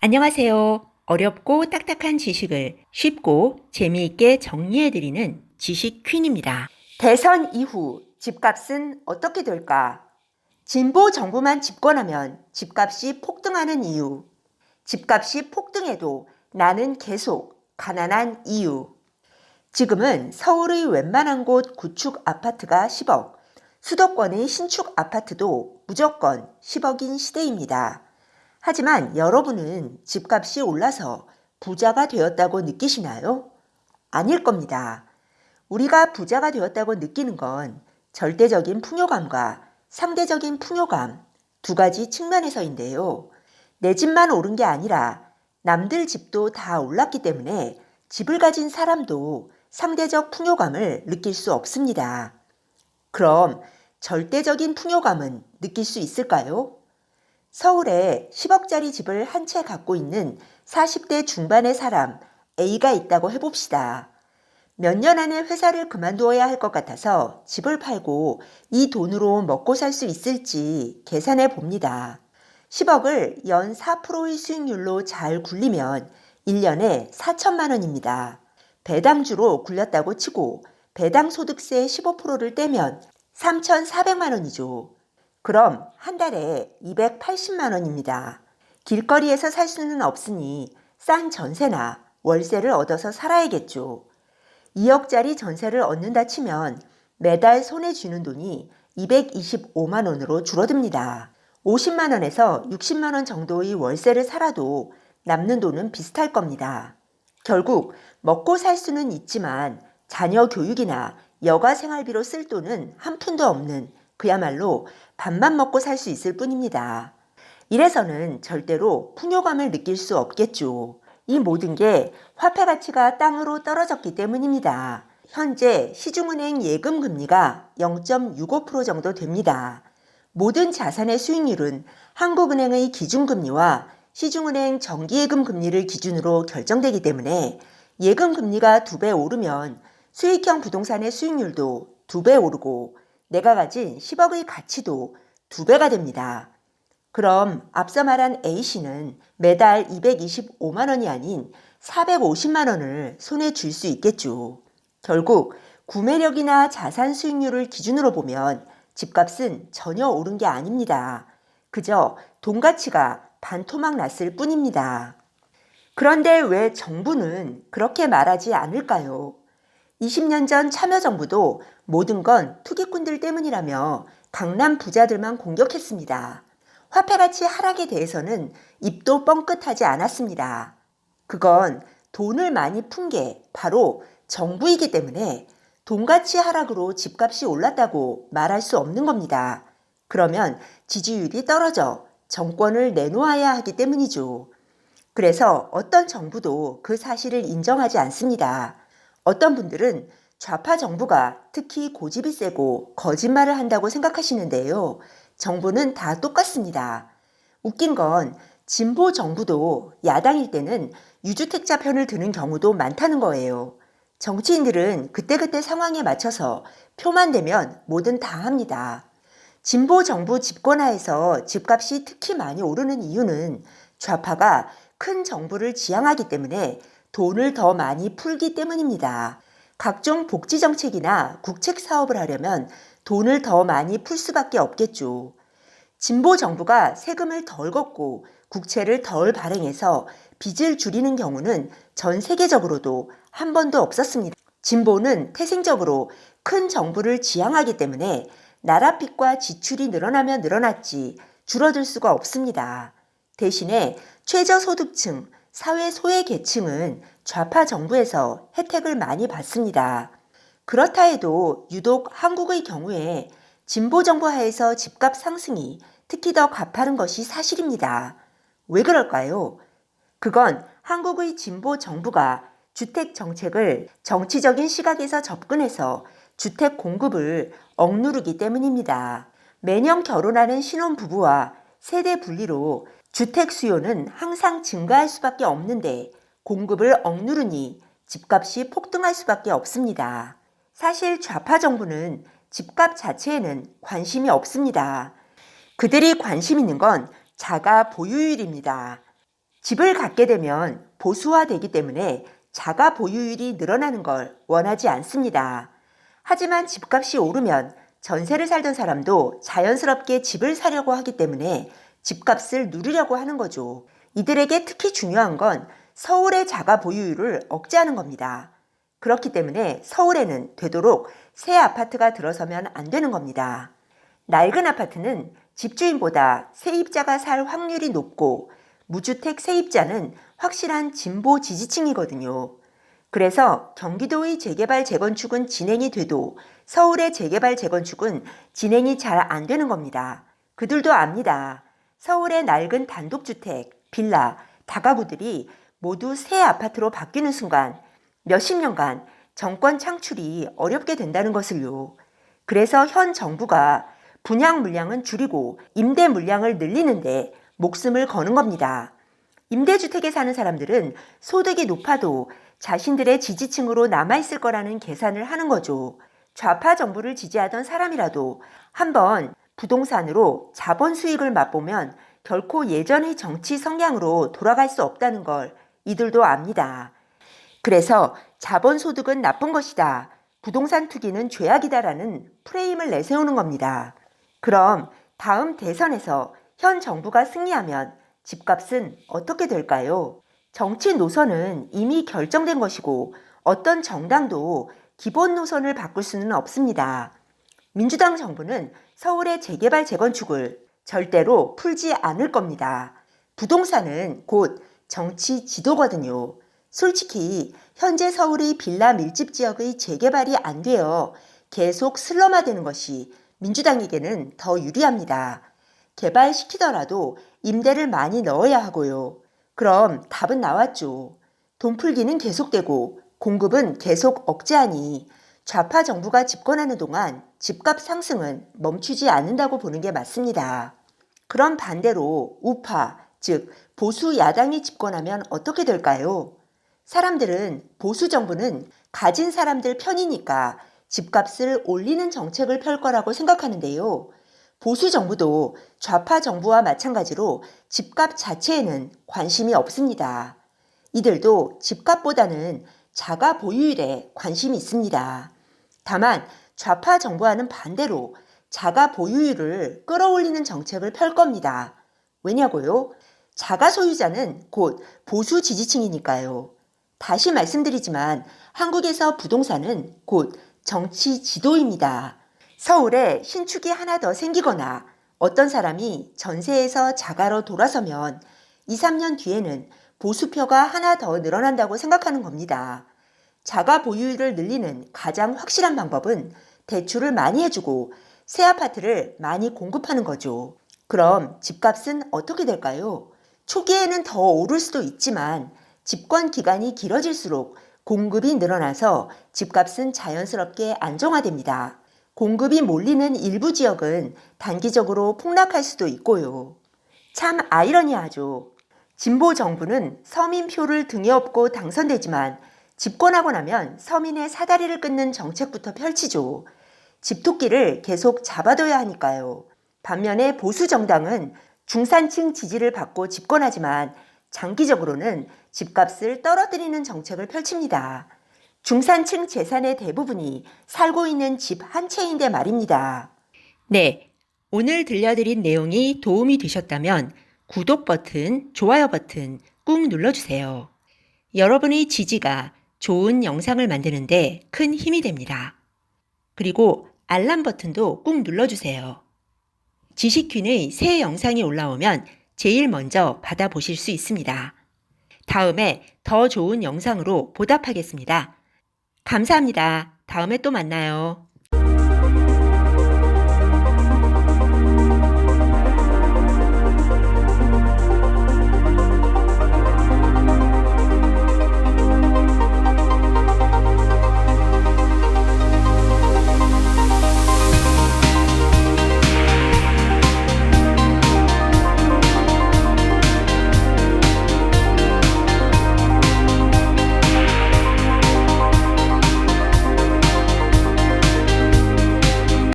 안녕하세요. 어렵고 딱딱한 지식을 쉽고 재미있게 정리해드리는 지식 퀸입니다. 대선 이후 집값은 어떻게 될까? 진보 정부만 집권하면 집값이 폭등하는 이유. 집값이 폭등해도 나는 계속 가난한 이유. 지금은 서울의 웬만한 곳 구축 아파트가 10억, 수도권의 신축 아파트도 무조건 10억인 시대입니다. 하지만 여러분은 집값이 올라서 부자가 되었다고 느끼시나요? 아닐 겁니다. 우리가 부자가 되었다고 느끼는 건 절대적인 풍요감과 상대적인 풍요감 두 가지 측면에서인데요. 내 집만 오른 게 아니라 남들 집도 다 올랐기 때문에 집을 가진 사람도 상대적 풍요감을 느낄 수 없습니다. 그럼 절대적인 풍요감은 느낄 수 있을까요? 서울에 10억짜리 집을 한 채 갖고 있는 40대 중반의 사람 A가 있다고 해봅시다. 몇 년 안에 회사를 그만두어야 할 것 같아서 집을 팔고 이 돈으로 먹고 살 수 있을지 계산해 봅니다. 10억을 연 4%의 수익률로 잘 굴리면 1년에 4천만 원입니다. 배당주로 굴렸다고 치고 배당 소득세 15%를 떼면 3,400만 원이죠. 그럼 한 달에 280만 원입니다. 길거리에서 살 수는 없으니 싼 전세나 월세를 얻어서 살아야겠죠. 2억짜리 전세를 얻는다 치면 매달 손에 쥐는 돈이 225만 원으로 줄어듭니다. 50만 원에서 60만 원 정도의 월세를 살아도 남는 돈은 비슷할 겁니다. 결국 먹고 살 수는 있지만 자녀 교육이나 여가 생활비로 쓸 돈은 한 푼도 없는 그야말로 밥만 먹고 살 수 있을 뿐입니다. 이래서는 절대로 풍요감을 느낄 수 없겠죠. 이 모든 게 화폐 가치가 땅으로 떨어졌기 때문입니다. 현재 시중은행 예금 금리가 0.65% 정도 됩니다. 모든 자산의 수익률은 한국은행의 기준금리와 시중은행 정기예금 금리를 기준으로 결정되기 때문에 예금 금리가 2배 오르면 수익형 부동산의 수익률도 2배 오르고 내가 가진 10억의 가치도 2배가 됩니다. 그럼 앞서 말한 A씨는 매달 225만 원이 아닌 450만 원을 손에 쥘 수 있겠죠. 결국 구매력이나 자산 수익률을 기준으로 보면 집값은 전혀 오른 게 아닙니다. 그저 돈 가치가 반토막 났을 뿐입니다. 그런데 왜 정부는 그렇게 말하지 않을까요? 20년 전 참여정부도 모든 건 투기꾼들 때문이라며 강남 부자들만 공격했습니다. 화폐 가치 하락에 대해서는 입도 뻥끗하지 않았습니다. 그건 돈을 많이 푼 게 바로 정부이기 때문에 돈 가치 하락으로 집값이 올랐다고 말할 수 없는 겁니다. 그러면 지지율이 떨어져 정권을 내놓아야 하기 때문이죠. 그래서 어떤 정부도 그 사실을 인정하지 않습니다. 어떤 분들은 좌파 정부가 특히 고집이 세고 거짓말을 한다고 생각하시는데요. 정부는 다 똑같습니다. 웃긴 건 진보 정부도 야당일 때는 유주택자 편을 드는 경우도 많다는 거예요. 정치인들은 그때그때 상황에 맞춰서 표만 되면 뭐든 다 합니다. 진보 정부 집권하에서 집값이 특히 많이 오르는 이유는 좌파가 큰 정부를 지향하기 때문에 돈을 더 많이 풀기 때문입니다. 각종 복지 정책이나 국책 사업을 하려면 돈을 더 많이 풀 수밖에 없겠죠. 진보 정부가 세금을 덜 걷고 국채를 덜 발행해서 빚을 줄이는 경우는 전 세계적으로도 한 번도 없었습니다. 진보는 태생적으로 큰 정부를 지향하기 때문에 나라 빚과 지출이 늘어나면 늘어났지 줄어들 수가 없습니다. 대신에 최저소득층, 사회 소외계층은 좌파 정부에서 혜택을 많이 받습니다. 그렇다 해도 유독 한국의 경우에 진보 정부 하에서 집값 상승이 특히 더 가파른 것이 사실입니다. 왜 그럴까요? 그건 한국의 진보 정부가 주택 정책을 정치적인 시각에서 접근해서 주택 공급을 억누르기 때문입니다. 매년 결혼하는 신혼부부와 세대 분리로 주택 수요는 항상 증가할 수밖에 없는데 공급을 억누르니 집값이 폭등할 수밖에 없습니다. 사실 좌파 정부는 집값 자체에는 관심이 없습니다. 그들이 관심 있는 건 자가 보유율입니다. 집을 갖게 되면 보수화되기 때문에 자가 보유율이 늘어나는 걸 원하지 않습니다. 하지만 집값이 오르면 전세를 살던 사람도 자연스럽게 집을 사려고 하기 때문에 집값을 누리려고 하는 거죠. 이들에게 특히 중요한 건 서울의 자가 보유율을 억제하는 겁니다. 그렇기 때문에 서울에는 되도록 새 아파트가 들어서면 안 되는 겁니다. 낡은 아파트는 집주인보다 세입자가 살 확률이 높고 무주택 세입자는 확실한 진보 지지층이거든요. 그래서 경기도의 재개발 재건축은 진행이 돼도 서울의 재개발 재건축은 진행이 잘 안 되는 겁니다. 그들도 압니다. 서울의 낡은 단독주택, 빌라, 다가구들이 모두 새 아파트로 바뀌는 순간 몇십 년간 정권 창출이 어렵게 된다는 것을요. 그래서 현 정부가 분양 물량은 줄이고 임대 물량을 늘리는데 목숨을 거는 겁니다. 임대주택에 사는 사람들은 소득이 높아도 자신들의 지지층으로 남아있을 거라는 계산을 하는 거죠. 좌파 정부를 지지하던 사람이라도 한번 부동산으로 자본 수익을 맛보면 결코 예전의 정치 성향으로 돌아갈 수 없다는 걸 이들도 압니다. 그래서 자본 소득은 나쁜 것이다. 부동산 투기는 죄악이다라는 프레임을 내세우는 겁니다. 그럼 다음 대선에서 현 정부가 승리하면 집값은 어떻게 될까요? 정치 노선은 이미 결정된 것이고 어떤 정당도 기본 노선을 바꿀 수는 없습니다. 민주당 정부는 서울의 재개발 재건축을 절대로 풀지 않을 겁니다. 부동산은 곧 정치 지도거든요. 솔직히 현재 서울의 빌라 밀집 지역의 재개발이 안 되어 계속 슬럼화되는 것이 민주당에게는 더 유리합니다. 개발시키더라도 임대를 많이 넣어야 하고요. 그럼 답은 나왔죠. 돈 풀기는 계속되고 공급은 계속 억제하니 좌파 정부가 집권하는 동안 집값 상승은 멈추지 않는다고 보는 게 맞습니다. 그럼 반대로 우파, 즉 보수 야당이 집권하면 어떻게 될까요? 사람들은 보수 정부는 가진 사람들 편이니까 집값을 올리는 정책을 펼 거라고 생각하는데요. 보수 정부도 좌파 정부와 마찬가지로 집값 자체에는 관심이 없습니다. 이들도 집값보다는 자가 보유율에 관심이 있습니다. 다만 좌파 정부와는 반대로 자가 보유율을 끌어올리는 정책을 펼 겁니다. 왜냐고요? 자가 소유자는 곧 보수 지지층이니까요. 다시 말씀드리지만 한국에서 부동산은 곧 정치 지도입니다. 서울에 신축이 하나 더 생기거나 어떤 사람이 전세에서 자가로 돌아서면 2, 3년 뒤에는 보수표가 하나 더 늘어난다고 생각하는 겁니다. 자가 보유율을 늘리는 가장 확실한 방법은 대출을 많이 해주고 새 아파트를 많이 공급하는 거죠. 그럼 집값은 어떻게 될까요? 초기에는 더 오를 수도 있지만 집권 기간이 길어질수록 공급이 늘어나서 집값은 자연스럽게 안정화됩니다. 공급이 몰리는 일부 지역은 단기적으로 폭락할 수도 있고요. 참 아이러니하죠. 진보 정부는 서민표를 등에 업고 당선되지만 집권하고 나면 서민의 사다리를 끊는 정책부터 펼치죠. 집토끼를 계속 잡아둬야 하니까요. 반면에 보수 정당은 중산층 지지를 받고 집권하지만 장기적으로는 집값을 떨어뜨리는 정책을 펼칩니다. 중산층 재산의 대부분이 살고 있는 집 한 채인데 말입니다. 네, 오늘 들려드린 내용이 도움이 되셨다면 구독 버튼, 좋아요 버튼 꾹 눌러주세요. 여러분의 지지가 좋은 영상을 만드는데 큰 힘이 됩니다. 그리고 알람 버튼도 꾹 눌러주세요. 지식퀸의 새 영상이 올라오면 제일 먼저 받아보실 수 있습니다. 다음에 더 좋은 영상으로 보답하겠습니다. 감사합니다. 다음에 또 만나요.